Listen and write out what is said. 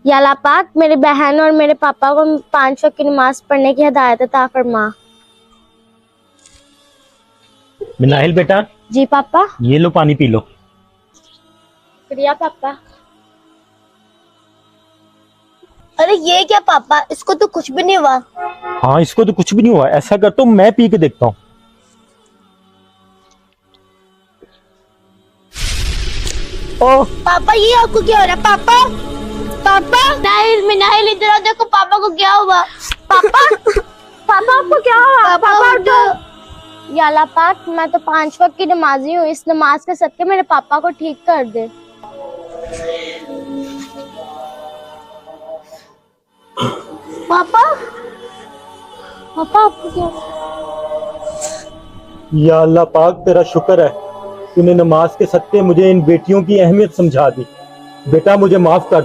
या अल्लाह पाक मेरी बहन और मेरे पापा को 5 वक्त की नमाज पढ़ने की हिदायत अता फरमा। मिनाहिल बेटा, जी पापा। ये लो पानी पी लो। शुक्रिया पापा। अरे ये क्या पापा, इसको तो कुछ भी नहीं हुआ। हाँ, इसको तो कुछ भी नहीं हुआ। ऐसा करता हूँ, मैं पी के देखता हूँ। ओह पापा ये आपको क्या हो रहा है? पापा पापा मिनाहिल इधर आओ, देखो पापा को क्या हुआ। पापा पापा आपको क्या हुआ? पापा उठो। या अल्लाह पाक मैं तो 5 वक्त की नमाजी हूँ, इस नमाज के सदके मेरे पापा को ठीक कर दे। पापा पापा आपको क्या? या अल्लाह पाक, तेरा शुक्र है, तूने नमाज के सदके मुझे इन बेटियों की अहमियत समझा दी। बेटा मुझे माफ कर दो।